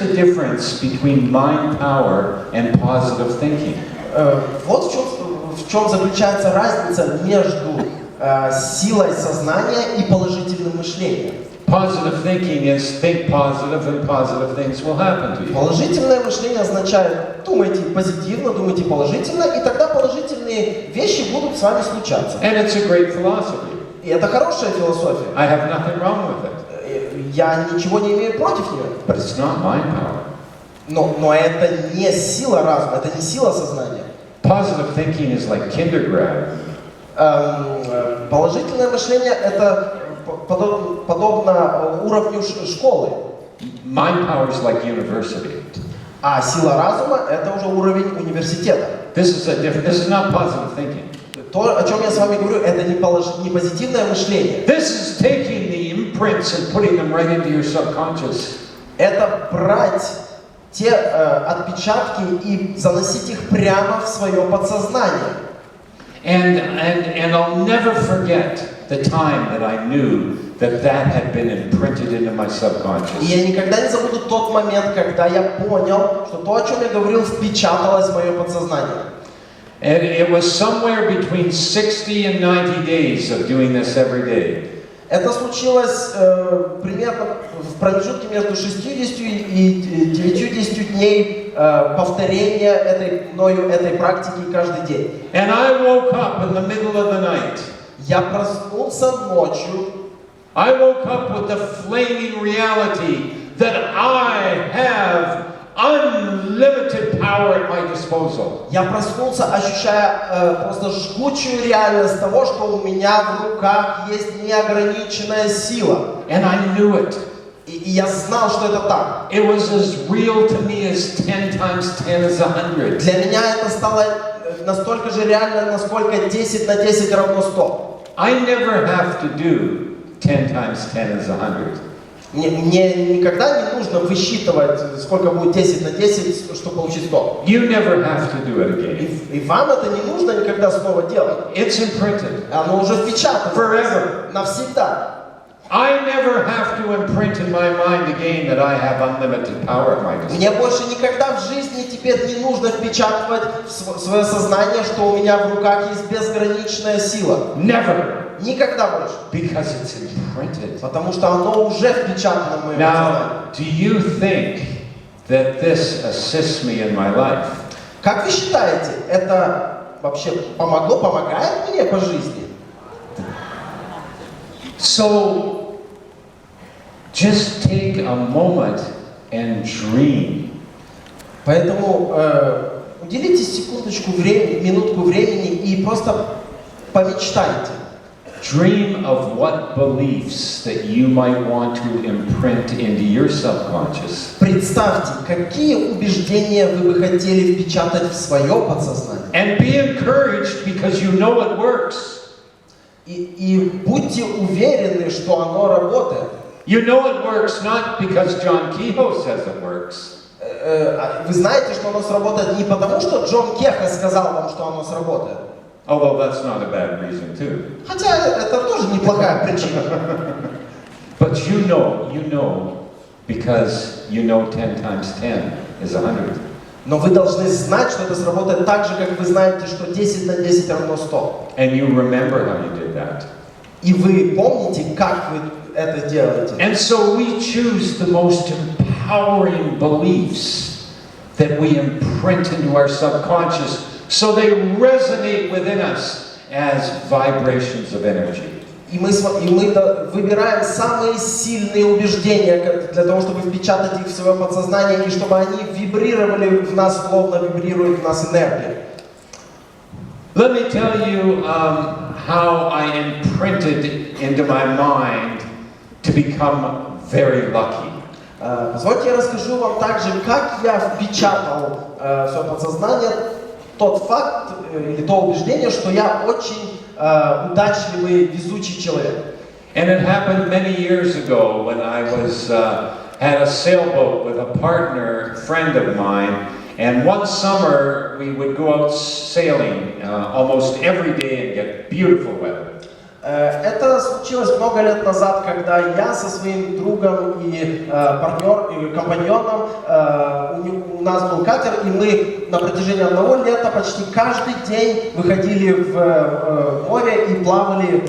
the difference between mind power and positive thinking. Вот в чем заключается разница между силой сознания и положительным мышлением. Positive thinking is think positive and positive things will happen to you. Положительное мышление означает думайте позитивно, думайте положительно, и тогда положительные вещи будут с вами случаться. And it's a great philosophy. И это хорошая философия. I have nothing wrong with it. Я ничего не имею против нее. But it's not mind power. Но это не сила разума, это не сила сознания. Positive thinking is like kindergarten. Положительное мышление это подобно уровню школы. Mind power is like university. А сила разума это уже уровень университета. This is not positive thinking. То, о чем я с вами говорю, это не позитивное мышление. This is taking the imprints and putting them right into your subconscious. Это брать те отпечатки и заносить их прямо в свое подсознание. And I'll never forget the time that I knew that had been imprinted into my subconscious. И я никогда не забуду тот момент, когда я понял, что то, о чем я говорил, впечаталось в мое подсознание. And it was somewhere between 60 and 90 days of doing this every day. Это случилось примерно в промежутке между 60 и 90 дней повторения этой практики каждый день. And I woke up in the middle of the night. Я проснулся ночью. I woke up with the flaming reality that I have unlimited power at my disposal. Я проснулся, ощущая просто жгучую реальность того, что у меня в руках есть неограниченная сила. And I knew it. И я знал, что это так. It was as real to me as 10 times 10 is 100. Для меня это стало настолько же реально, насколько 10 на 10 равно 100. I never have to do 10 times 10 is 100. Мне никогда не нужно высчитывать, сколько будет 10 на 10, чтобы получить 100. You never have to do it again. И вам это не нужно никогда снова делать. It's imprinted. Оно уже впечатано. Forever. Навсегда. I never have to imprint in my mind again that I have unlimited power at my disposal. Мне больше никогда в жизни теперь не нужно впечатывать в свое сознание, что у меня в руках есть безграничная сила. Never. Никогда больше. Because it's imprinted. Потому что оно уже впечатано в моем Now, do you think that this assists me in my life? Как вы считаете, это вообще помогает мне по жизни? So, just take a moment and dream. Поэтому уделите секундочку времени, минутку времени и просто помечтайте. Dream of what beliefs that you might want to imprint into your subconscious. Представьте, какие убеждения вы бы хотели впечатать в свое подсознание. And be encouraged because you know it works. И будьте уверены, что оно работает. You know it works not because John Kaiho says it works. Вы знаете, что оно сработает не потому, что Джон Кэхо сказал вам, что оно сработает. Although that's not a bad reason too. Хотя это тоже неплохая причина. But you know, because you know 10 times 10 is 100. Но вы должны знать, что это сработает так же, как вы знаете, что 10 на 10 равно 100. And you remember how you did that. И вы помните, как вы это делаете. And so we choose the most empowering beliefs that we imprint into our subconscious so they resonate within us as vibrations of energy. И мы выбираем самые сильные убеждения для того, чтобы впечатать их в свое подсознание, и чтобы они вибрировали в нас, словно вибрирует в нас энергия. Let me tell you how I imprinted into my mind to become very lucky. Позвольте я расскажу вам также, как я впечатал в свое подсознание тот факт или то убеждение, что я очень удачливый, везучий человек. And it happened many years ago when I was had a sailboat with a partner, friend of mine, and one summer we would go out sailing almost every day and get beautiful weather. Это случилось много лет назад, когда я со своим другом и компаньоном, у нас был катер, и мы на протяжении одного лета почти каждый день выходили в море и плавали.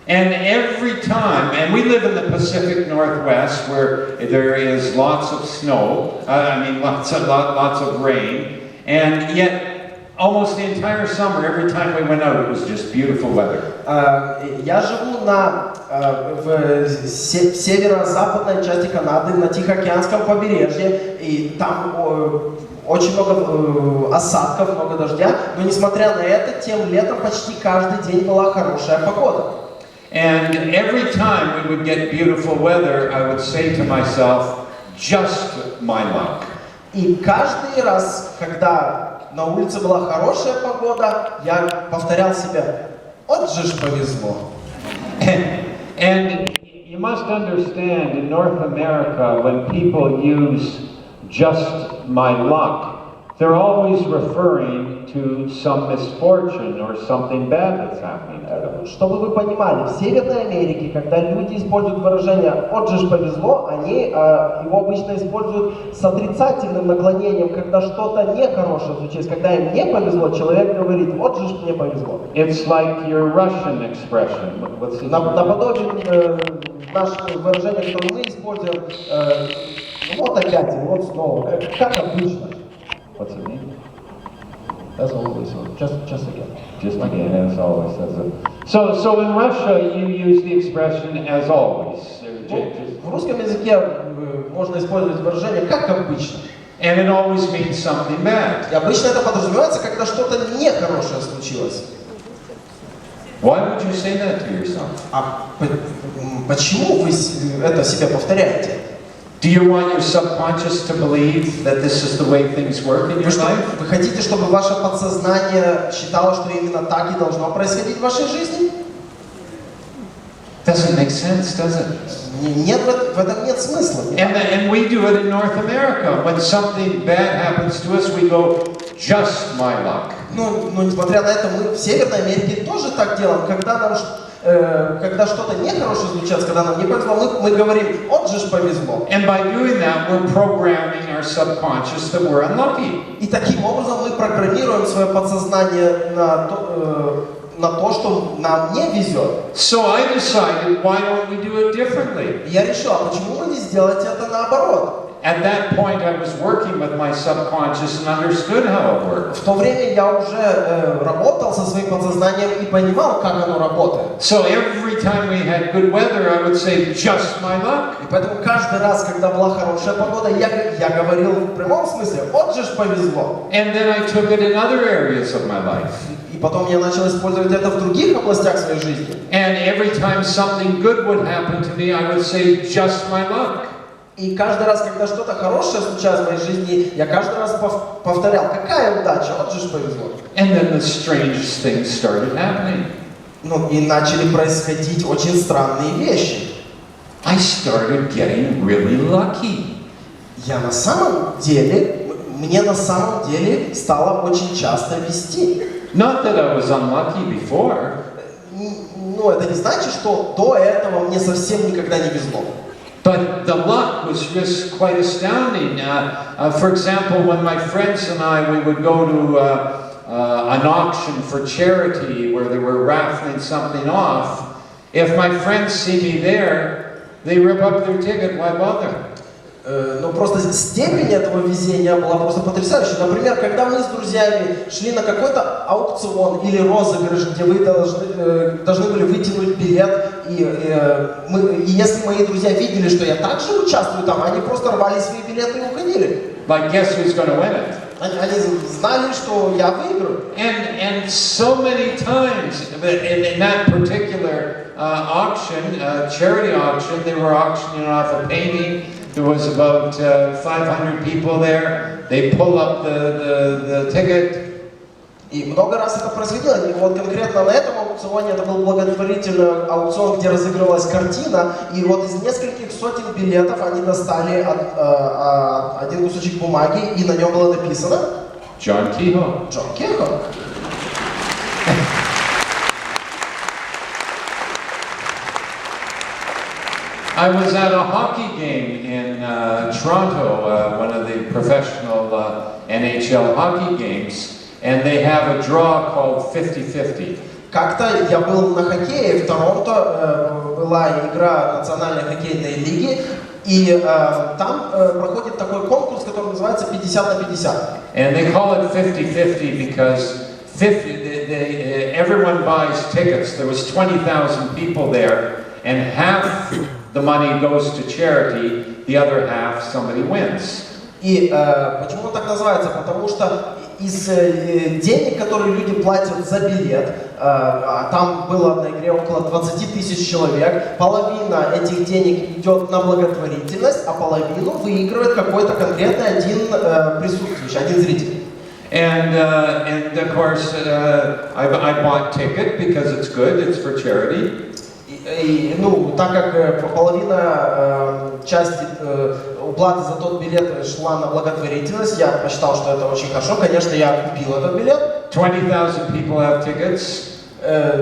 And every time, and we live in the Pacific Northwest where there is lots of snow, lots of rain, and yet almost the entire summer, every time we went out, it was just beautiful weather. Я живу в северо-западной части Канады, на Тихоокеанском побережье, и там очень много осадков, много дождя, но несмотря на это, тем летом почти каждый день была хорошая погода. And every time we would get beautiful weather, I would say to myself, just my luck. И каждый раз, когда на улице была хорошая погода, я повторял себе, вот же ж повезло. And you must understand, in North America, when people use just my luck, they're always referring to some misfortune or something bad that's happening to them. Чтобы вы понимали, в Северной Америке, когда люди используют выражение «вот же ж повезло», они его обычно используют с отрицательным наклонением, когда что-то нехорошее случилось. Когда им не повезло, человек говорит «вот же ж мне повезло». It's like your Russian expression. Наподобие нашего выражения, которое мы используем, вот опять, вот снова, как обычно. What's it mean? As always, just again. Just again, as always. So in Russia, you use the expression as always. В русском языке можно использовать выражение как обычно. And it always means something bad. И обычно это подразумевается, когда что-то нехорошее случилось. Why would you say that to yourself? Почему вы это себе повторяете? Do you want your subconscious to believe that this is the way things work in your life? Вы хотите, чтобы ваше подсознание считало, что именно так и должно происходить в вашей жизни? Doesn't make sense, does it? Нет, в этом нет смысла. And we do it in North America. When something bad happens to us, we go, just my luck. Но несмотря на это, мы в Северной Америке тоже так делаем. Когда что-то нехорошее случается, когда нам не повезло, мы говорим, вот же ж повезло. And by doing that, we're programming our subconscious that we're unlucky. И таким образом мы программируем свое подсознание на то, что нам не везет. So I decided, why don't we do it differently? Я решил, а почему вы не сделаете это наоборот? At that point, I was working with my subconscious and understood how it worked. В то время я уже работал со своим подсознанием и понимал, как оно работает. So every time we had good weather, I would say, just my luck. И поэтому каждый раз, когда была хорошая погода, я говорил в прямом смысле, вот же ж повезло. And then I took it in other areas of my life. И потом я начал использовать это в других областях своей жизни. And every time something good would happen to me, I would say, just my luck. И каждый раз, когда что-то хорошее случалось в моей жизни, я каждый раз повторял, какая удача, вот же ж повезло. And then the strangest things started happening. Ну и начали происходить очень странные вещи. I started getting really lucky. Мне на самом деле стало очень часто везти. Not that I was unlucky before. Но это не значит, что до этого мне совсем никогда не везло. But the luck was just quite astounding. For example, when my friends and we would go to an auction for charity where they were raffling something off, if my friends see me there, they rip up their ticket, why bother? Но просто степень этого везения была просто потрясающей. Например, когда мы с друзьями шли на какой-то аукцион или розыгрыш, где вы должны были вытянуть билет, и если мои друзья видели, что я также участвую там, они просто рвали свои билеты и уходили. Like, guess who's going to win it? Они знали, что я выиграю. And so many times in that particular auction, charity auction, they were auctioning off a painting. There was about 500 people there. They pull up the ticket. И много раз это происходило. И вот конкретно на этом аукционе, это был благотворительный аукцион, где разыгрывалась картина. И вот из нескольких сотен билетов они достали один кусочек бумаги, и на нем было написано Джон Кэхо. Джон Кэхо. I was at a hockey game in Toronto, one of the professional NHL hockey games, and they have a draw called 50-50. Как-то я был на хоккее в Торонто, была игра национальной хоккейной лиги, и там проходит такой конкурс, который называется 50 на 50. And they call it 50-50 because everyone buys tickets. There was 20,000 people there, and half the money goes to charity, the other half somebody wins. И почему так называется? Потому что из денег, которые люди платят за билет, там было на игре около 20 тысяч человек, половина этих денег идет на благотворительность, а половину выигрывает какой-то конкретный один присутствующий, один зритель. And of course, I bought ticket because it's good, it's for charity. И, ну, так как половина части уплаты за тот билет шла на благотворительность, я посчитал, что это очень хорошо. Конечно, я купил этот билет. 20,000 people have tickets.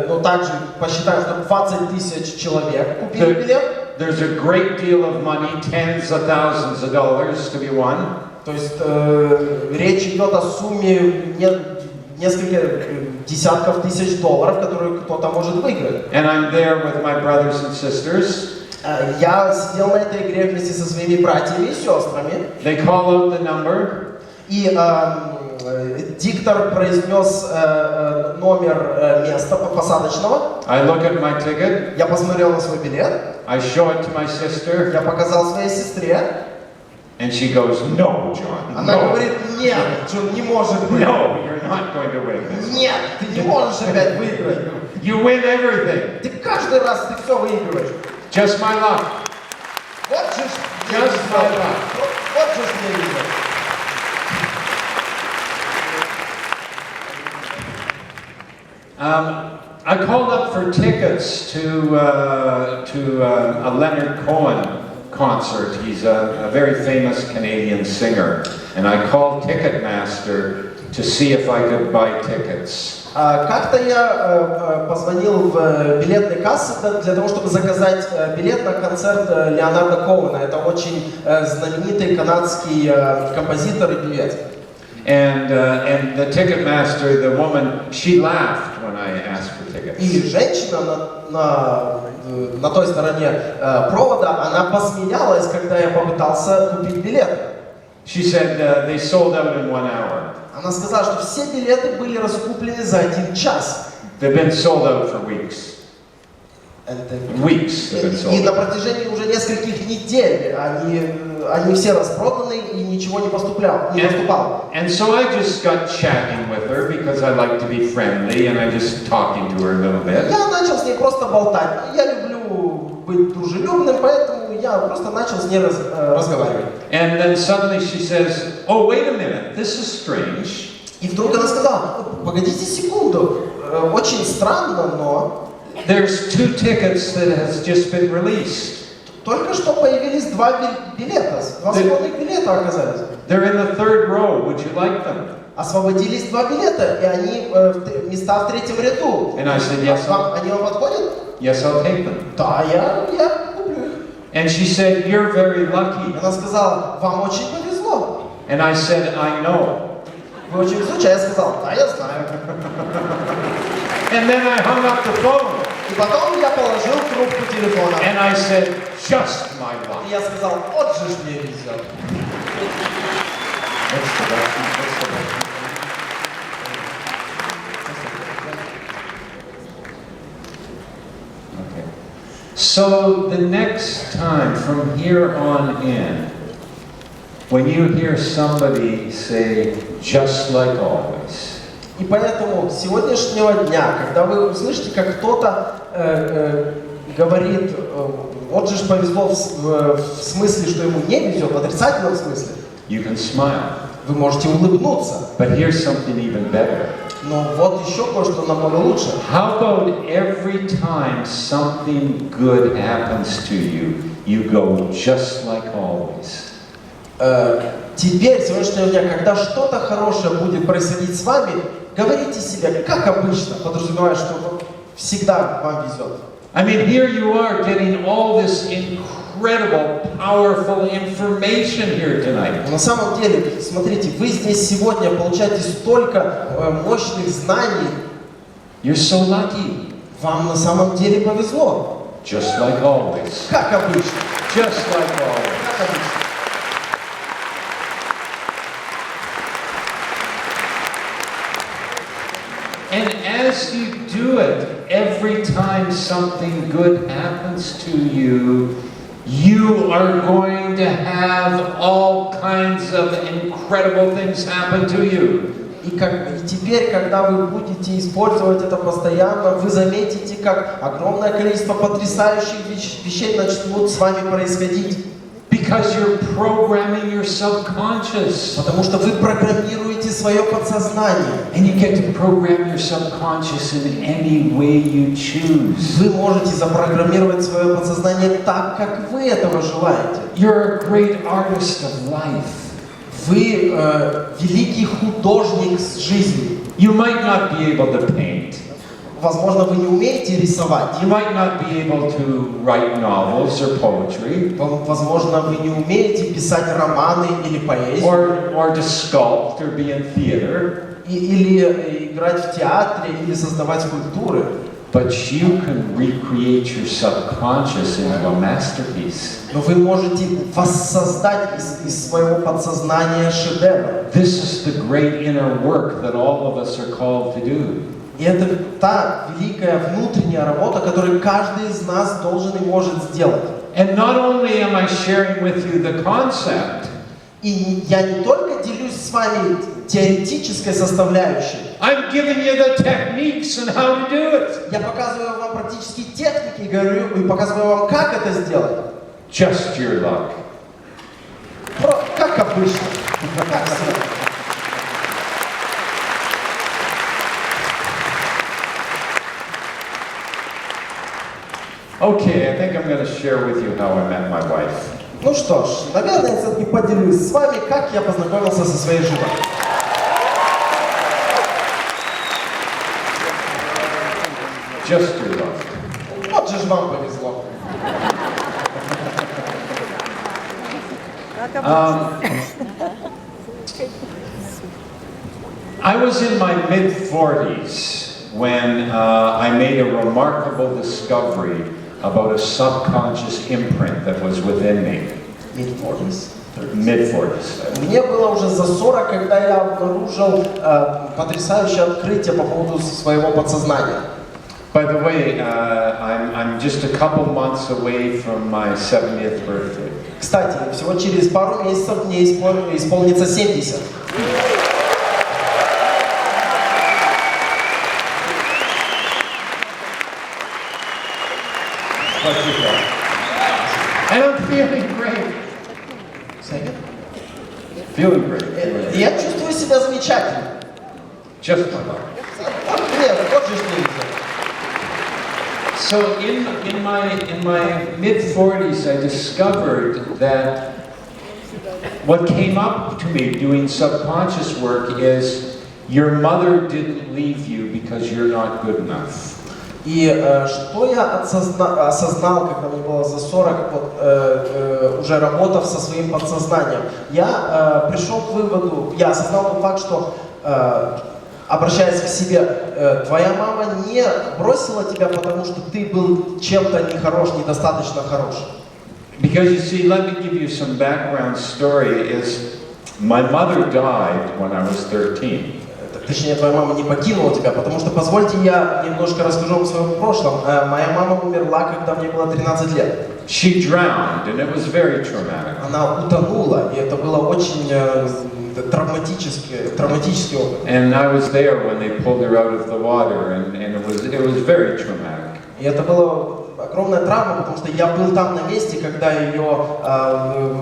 Но также посчитаем, что 20 тысяч человек купили билет. There's a great deal of money, tens of thousands of dollars to be won. То есть речь идет о сумме несколько десятков тысяч долларов, которые кто-то может выиграть. And I'm there with my brothers and sisters. Я сидел на этой игре вместе со своими братьями и сестрами. They call out the number. И диктор произнес номер места посадочного. I look at my ticket. Я посмотрел на свой билет. I show it to my sister. Я показал своей сестре. And she goes, "No, John. Она No. говорит: нет, Джон, не может быть. No, you're not going to win this. Нет, ты не можешь опять выиграть. You win everything. Ты каждый раз ты все выигрываешь. Just my luck. Вот же Just my luck. Вот же мне везет. I called up for tickets to a Leonard Cohen concert. He's a very famous Canadian singer, and I called Ticketmaster to see if I could buy tickets. Как-то я позвонил в билетные кассы для того, чтобы заказать билет на концерт Леонарда Коуэна. Это очень знаменитый канадский композитор и певец. And the Ticketmaster, the woman, she laughed when I asked for tickets. И женщина на той стороне провода, она посмеялась, когда я попытался купить билеты. She said they sold out in 1 hour. Она сказала, что все билеты были раскуплены за 1 час. They've been sold out for weeks. Weeks they've been sold out. И на протяжении уже нескольких недель они все распроданы и ничего не поступало. And so I just got chatting with her because I like to be friendly, and I just talking to her a little bit. Я начал с ней просто болтать. Я люблю быть дружелюбным, поэтому я просто начал с ней разговаривать. And then suddenly she says, "Oh, wait a minute, this is strange." И вдруг она сказала: погодите секунду, очень странно, но there's 2 tickets that has just been released. Только что появились 2 билета, 2 свободных билета оказались. They're in the 3rd row. Would you like them? Освободились 2 билета, и они места в 3-м ряду. And I said, yes. Они вам подходят? Yes, I'll take them. Да, я куплю их. And she said, "You're very lucky." Она сказала: вам очень повезло. And I said, "I know." Вы очень везучи, а я сказал: да, я знаю. And then I hung up the phone. И потом я положил трубку телефона. And I said, "Just my luck." И я сказал: вот же ж мне везет. Okay. So the next time from here on in, when you hear somebody say, "Just like always," И поэтому с сегодняшнего дня, когда вы услышите, как кто-то говорит: вот же ж повезло в смысле, что ему не везет, в отрицательном смысле, you can smile. вы можете улыбнуться. But here's something even better. Но вот еще кое-что намного лучше. How about every time something good happens to you, you go just like always? Теперь, сегодняшнего дня, когда что-то хорошее будет происходить с вами, говорите себе, как обычно, подразумевая, что всегда вам везет. I mean, here you are getting all this incredible incredible, powerful information here tonight. На самом деле, смотрите, вы здесь сегодня получаете столько мощных знаний. You're so lucky. Вам на самом деле повезло. Just like always. Как обычно. Just like always. Как обычно. And as you do it, every time something good happens to you, you are going to have all kinds of incredible things happen to you. И теперь, когда вы будете использовать это постоянно, вы заметите, как огромное количество потрясающих вещей начнут с вами происходить. Because you're programming your subconscious. Потому что вы программируете свое подсознание. And you get to program your subconscious in any way you choose. Вы можете запрограммировать свое подсознание так, как вы этого желаете. You're a great artist of life. Вы великий художник с жизни. You might not be able to paint. Возможно, вы не умеете рисовать. You might not be able to write novels or poetry. Возможно, вы не умеете писать романы или поэзию. Or to sculpt or be in theater. Или играть в театре, или создавать скульптуры. But you can recreate your subconscious into a masterpiece. Но вы можете воссоздать из своего подсознания шедевр. This is the great inner work that all of us are called to do. И это та великая внутренняя работа, которую каждый из нас должен и может сделать. And not only am I sharing with you the concept, И я не только делюсь с вами теоретической составляющей. I'm giving you the techniques and how to do it. Я показываю вам практически техники, говорю и показываю вам, как это сделать. Just your luck. Как обычно. Как всегда. Okay, I think I'm going to share with you how I met my wife. Ну что ж, наверное, я все-таки поделюсь с вами, как я познакомился со своей женой. Just your luck. Вот же ж вам повезло. I was in my mid-40s when I made a remarkable discovery about a subconscious imprint that was within me. Mid-40s. Mid-40s. Мне было уже за 40, когда я обнаружил потрясающее открытие по поводу своего подсознания. By the way, I'm just a couple months away from my 70th birthday. Кстати, всего через пару месяцев мне исполнится 70. And I'm feeling great. Feeling great. Я чувствую себя замечательно. Just my luck. Нет, вот же что видно. So in my mid-40s, I discovered that what came up to me doing subconscious work is your mother didn't leave you because you're not good enough. И что я осознал, когда мне было за 40, уже работав со своим подсознанием, я пришел к выводу, я осознал тот факт, что, обращаясь к себе, твоя мама не бросила тебя, потому что ты был чем-то нехорош, недостаточно хорош. Because you see, let me give you some background story, is my mother died when I was 13. Точнее, твоя мама не покинула тебя, потому что, позвольте, я немножко расскажу вам о своем прошлом. Моя мама умерла, когда мне было 13 лет. She drowned, and it was very traumatic. Она утонула, и это было очень травматический опыт. And I was there when they pulled her out of the water, and it was very traumatic. И это была огромная травма, потому что я был там на месте, когда ее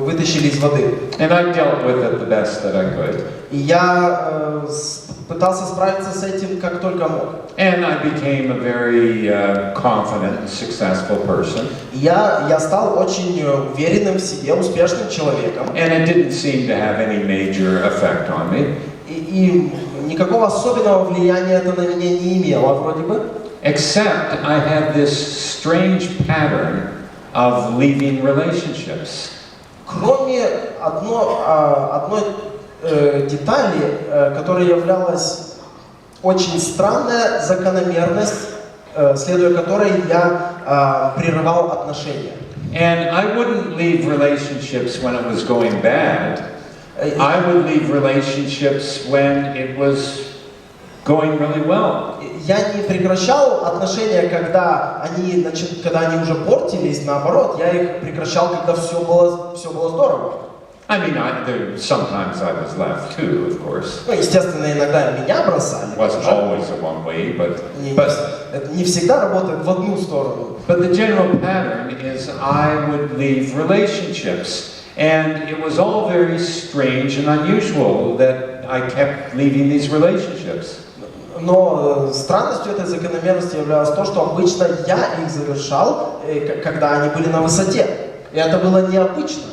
вытащили из воды. And I dealt with it the best that I could. И я пытался справиться с этим как только мог. And I became a very confident and successful person. Я стал очень уверенным в себе, успешным человеком. And it didn't seem to have any major effect on me. И никакого особенного влияния это на меня не имело, вроде бы. Except I had this strange pattern of leaving relationships. Кроме одной детали, которая являлась очень странная закономерность, следуя которой я прерывал отношения. And I wouldn't leave relationships when it was going bad. I would leave relationships when it was going really well. Я не прекращал отношения, когда они уже портились, наоборот, я их прекращал, когда все было здорово. I mean, sometimes I was left too, of course. Ну, естественно, иногда меня бросали. It wasn't always a one way, but Это не всегда работает в одну сторону. But the general pattern is I would leave relationships, and it was all very strange and unusual that I kept leaving these relationships. Но странностью этой закономерности являлось то, что обычно я их завершал, когда они были на высоте. И это было необычно.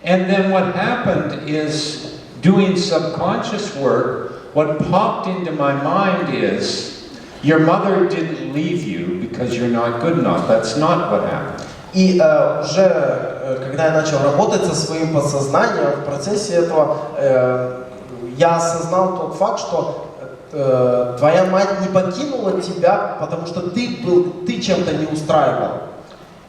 And then what happened is, doing subconscious work, what popped into my mind is, your mother didn't leave you because you're not good enough. That's not what happened. И уже когда я начал работать со своим подсознанием, в процессе этого я осознал тот факт, что твоя мать не покинула тебя, потому что ты чем-то не устраивал.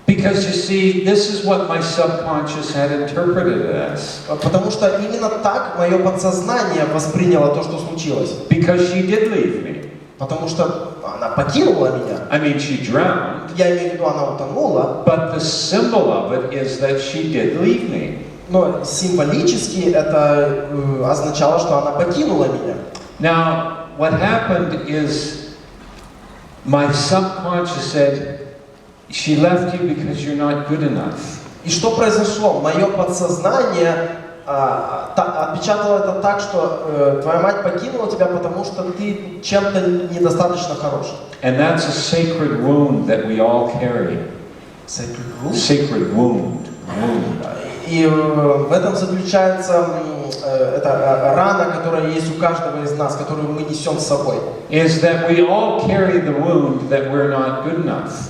Because you see, this is what my subconscious had interpreted it as. Потому что именно так мое подсознание восприняло то, что случилось. Because she did leave me. Потому что она покинула меня. I mean, she drowned. Я имею в виду, она утонула. But the symbol of it is that she did leave me. Но символически это означало, что она покинула меня. Now, what happened is my subconscious said, she left you because you're not good enough. И что произошло? Мое подсознание отпечатало это так, что твоя мать покинула тебя, потому что ты чем-то недостаточно хорош. And that's a sacred wound that we all carry. Sacred wound? Sacred wound. И в этом заключается эта рана, которая есть у каждого из нас, которую мы несем с собой. Is that we all carry the wound that we're not good enough.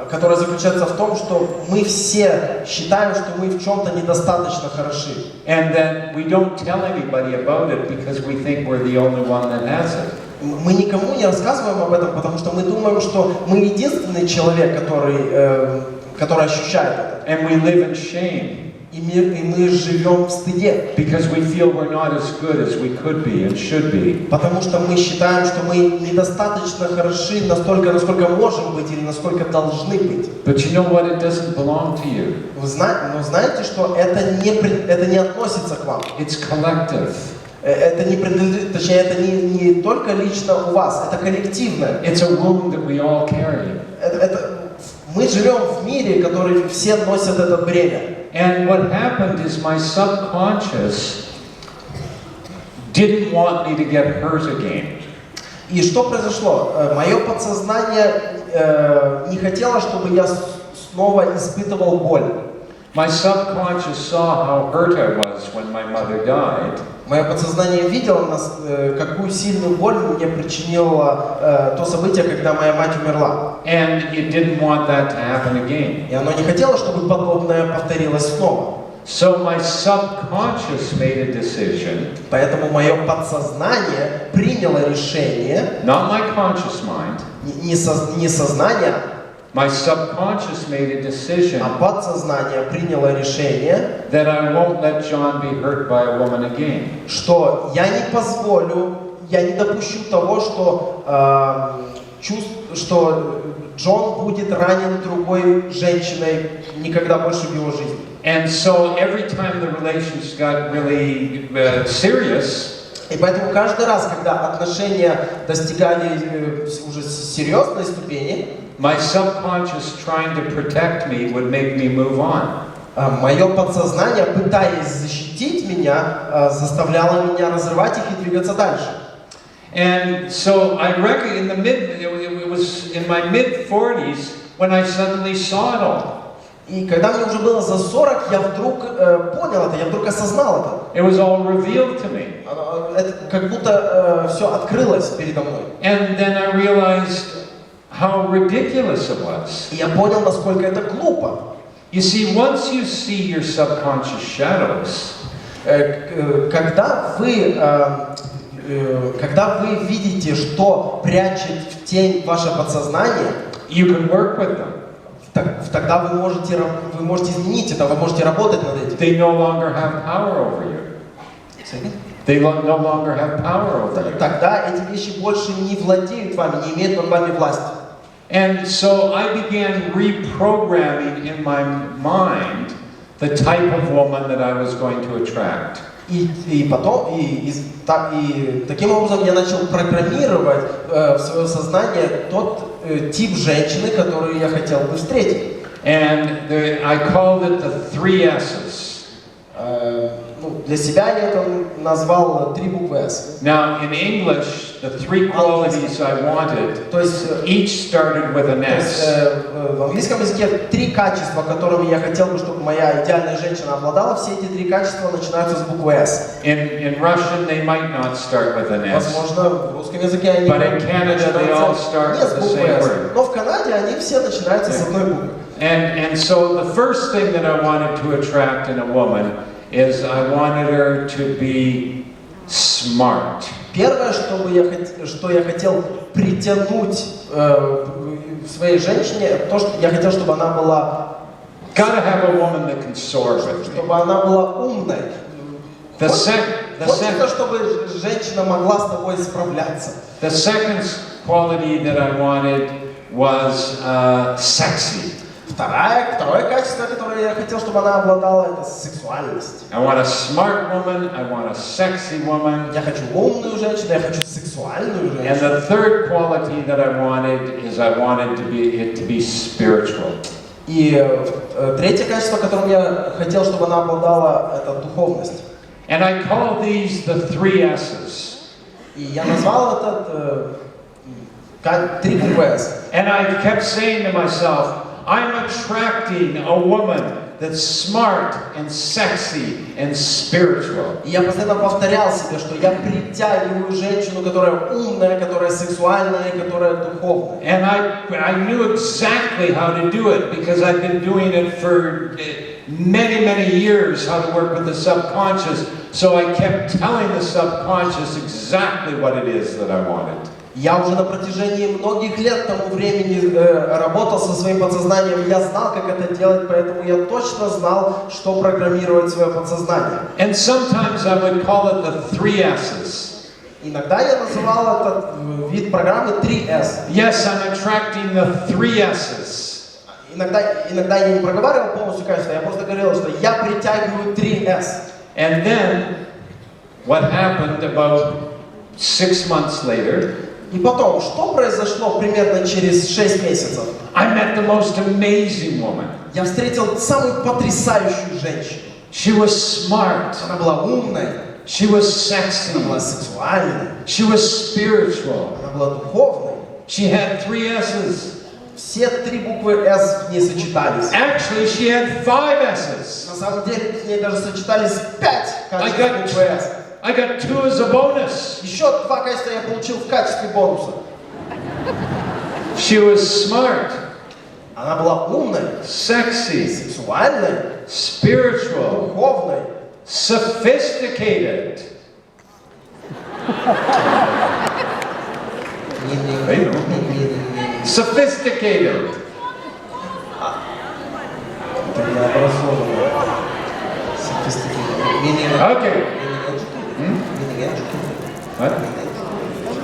Которая заключается в том, что мы все считаем, что мы в чем-то недостаточно хороши. And that we don't tell anybody about it because we think we're the only one that has it. Мы никому не рассказываем об этом, потому что мы думаем, что мы единственный человек, который ощущает это. And we live in shame. И мы живем в стыде. Because we feel we're not as good as we could be and should be. Потому что мы считаем, что мы недостаточно хороши настолько, насколько можем быть или насколько должны быть. But you know what? It doesn't belong to you. Но знаете, что это не относится к вам. It's collective. Это не принадлежит, точнее, это не только лично у вас, это коллективное. It's a wound that we all carry. Мы живем в мире, который все носят это бремя. And what happened is my subconscious didn't want me to get hurt again. И что произошло? Мое подсознание не хотело, чтобы я снова испытывал боль. My subconscious saw how hurt I was when my mother died. Мое подсознание видело, какую сильную боль мне причинило то событие, когда моя мать умерла. And it didn't want that to happen again. И оно не хотело, чтобы подобное повторилось снова. So my subconscious made a decision. Поэтому мое подсознание приняло решение. Not my conscious mind. Не сознание. My subconscious made a decision. А подсознание приняло решение. That I won't let John be hurt by a woman again. Что я не позволю, я не допущу того, что Джон будет ранен другой женщиной никогда больше в его жизни. And so every time the relations got really serious, и поэтому каждый раз, когда отношения достигали уже серьезной ступени, my subconscious trying to protect me would make me move on. Мое подсознание, пытаясь защитить меня, заставляло меня разрывать их и двигаться дальше. And so I reckon it was in my mid-40s when I suddenly saw it all. И когда мне уже было за 40, я вдруг понял это, я вдруг осознал это. It was all revealed to me. Это как будто все открылось передо мной. And then I realized how ridiculous it was. И я понял, насколько это глупо. You see, once you see your subconscious shadows, Когда вы видите, что прячет в тень ваше подсознание, you can work with them. тогда вы можете изменить это, вы можете работать над этим. They no longer have power over you. They no longer have power over you. Тогда эти вещи больше не владеют вами, не имеют над вами власти. And so I began reprogramming in my mind the type of woman that I was going to attract. И таким образом я начал программировать в свое сознание тот тип женщины, которую я хотел бы встретить. And I called it the 3 S's. Для себя я это назвал 3 буквы S. Now in English, the 3 qualities I wanted, each started with an S. В английском языке 3 качества, которыми я хотел бы, чтобы моя идеальная женщина обладала, все эти 3 качества начинаются с буквы S. In Russian, they might not start with an S. Возможно, в русском языке они But in Canada, they all start with the same word. Но в Канаде они все начинаются с одной буквы. And so the first thing that I wanted to attract in a woman is I wanted her to be smart. Первое, что я хотел притянуть в своей женщине, то, что я хотел, чтобы она была. Gotta have a woman that can soar with me. Чтобы она была умной. Хочется, чтобы женщина могла с тобой справляться. The second quality that I wanted was sexy. Второе качество, которое я хотел, чтобы она обладала, это сексуальность. I want a smart woman, I want a sexy woman. Я хочу умную женщину, я хочу сексуальную женщину. And the third quality that I wanted is I wanted it to be spiritual. И третье качество, которым я хотел, чтобы она обладала, это духовность. And I call these the 3 S's. И я назвал это 3 буквы S. And I kept saying to myself, I'm attracting a woman that's smart and sexy and spiritual. И я постоянно повторял себе, что я притягиваю женщину, которая умная, которая сексуальная, которая духовная. And I knew exactly how to do it because I've been doing it for many years, how to work with the subconscious. So I kept telling the subconscious exactly what it is that I wanted. Я уже на протяжении многих лет тому времени работал со своим подсознанием, я знал, как это делать, поэтому я точно знал, что программировать свое подсознание. And sometimes I would call it the 3 S's. Иногда я называл этот вид программы 3S. Yes, I'm attracting the 3 S's. Иногда я не проговаривал полностью качество, я просто говорил, что я притягиваю 3S. And then, what happened about 6 months later? И потом, что произошло примерно через 6 месяцев? I met the most amazing woman. Я встретил самую потрясающую женщину. She was smart. Она была умной. She was sexy. Она была сексуальной. She was spiritual. Она была духовной. She had 3 S's. Все 3 буквы S в ней сочетались. Actually, she had 5 S's. На самом деле, в ней даже сочетались 5 качеств буквы S. I got 2 as a bonus. Еще 2 качества я получил в качестве бонуса. She was smart. Она была умной, sexy, сексуальной, spiritual, духовной, sophisticated. Sophisticated. Okay. What?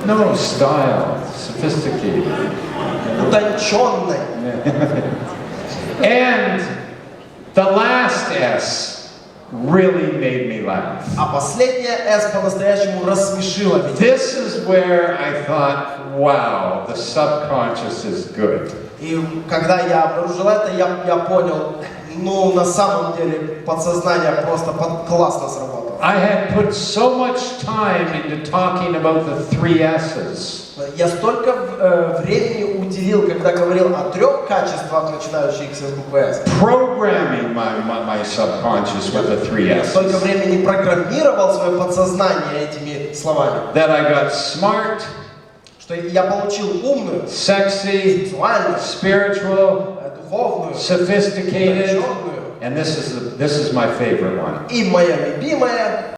No, style. Sophisticated. Утонченной. And the last S really made me laugh. А последняя S по-настоящему рассмешила меня. This is where I thought, wow, the subconscious is good. И когда я обнаружил это, я понял, ну на самом деле подсознание просто классно сработало. I had put so much time into talking about the 3 S's. Я столько времени уделил, когда говорил о 3 качествах, начинающихся с буквы S. Programming my subconscious with the 3 Я S's. столько времени программировал свое подсознание этими словами. That I got smart, что я получил умную, sexy, сексуальную, spiritual, духовную, sophisticated, утонченную. and this is my favorite one. И моя любимая